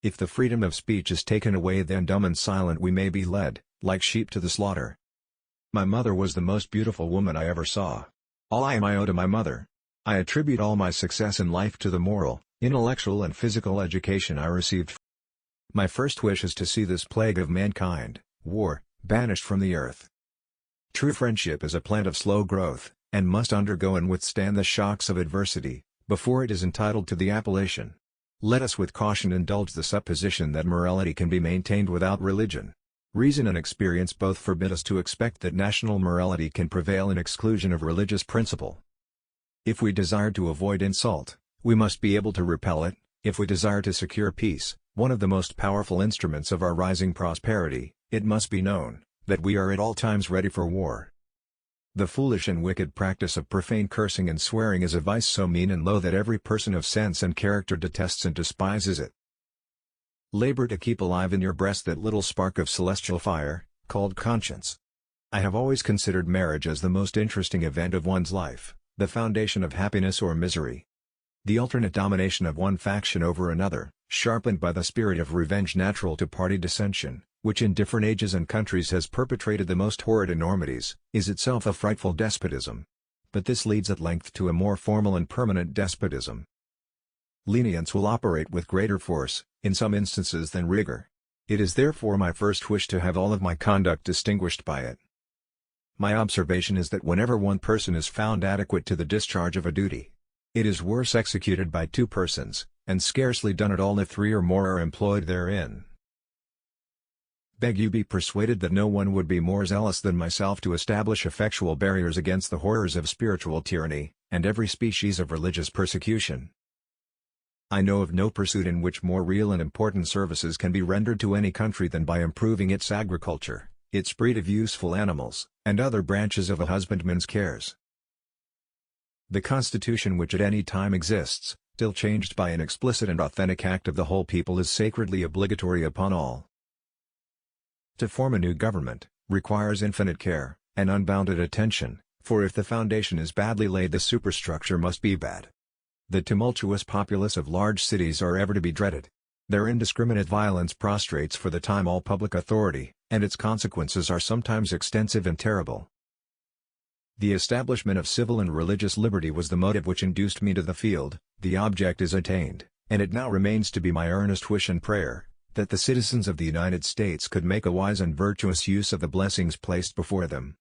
If the freedom of speech is taken away, then dumb and silent we may be led, like sheep to the slaughter. My mother was the most beautiful woman I ever saw. All I am I owe to my mother. I attribute all my success in life to the moral, intellectual and physical education I received. My first wish is to see this plague of mankind, war, banished from the earth. True friendship is a plant of slow growth, and must undergo and withstand the shocks of adversity, before it is entitled to the appellation. Let us with caution indulge the supposition that morality can be maintained without religion. Reason and experience both forbid us to expect that national morality can prevail in exclusion of religious principle. If we desire to avoid insult, we must be able to repel it. If we desire to secure peace, one of the most powerful instruments of our rising prosperity, it must be known that we are at all times ready for war. The foolish and wicked practice of profane cursing and swearing is a vice so mean and low that every person of sense and character detests and despises it. Labor to keep alive in your breast that little spark of celestial fire, called conscience. I have always considered marriage as the most interesting event of one's life, the foundation of happiness or misery. The alternate domination of one faction over another, sharpened by the spirit of revenge natural to party dissension, which in different ages and countries has perpetrated the most horrid enormities, is itself a frightful despotism. But this leads at length to a more formal and permanent despotism. Lenience will operate with greater force, in some instances, than rigor. It is therefore my first wish to have all of my conduct distinguished by it. My observation is that whenever one person is found adequate to the discharge of a duty, it is worse executed by two persons, and scarcely done at all if three or more are employed therein. Beg you be persuaded that no one would be more zealous than myself to establish effectual barriers against the horrors of spiritual tyranny, and every species of religious persecution. I know of no pursuit in which more real and important services can be rendered to any country than by improving its agriculture, its breed of useful animals, and other branches of a husbandman's cares. The Constitution which at any time exists, till changed by an explicit and authentic act of the whole people, is sacredly obligatory upon all. To form a new government, requires infinite care, and unbounded attention, for if the foundation is badly laid the superstructure must be bad. The tumultuous populace of large cities are ever to be dreaded. Their indiscriminate violence prostrates for the time all public authority, and its consequences are sometimes extensive and terrible. The establishment of civil and religious liberty was the motive which induced me to the field. The object is attained, and it now remains to be my earnest wish and prayer, that the citizens of the United States could make a wise and virtuous use of the blessings placed before them.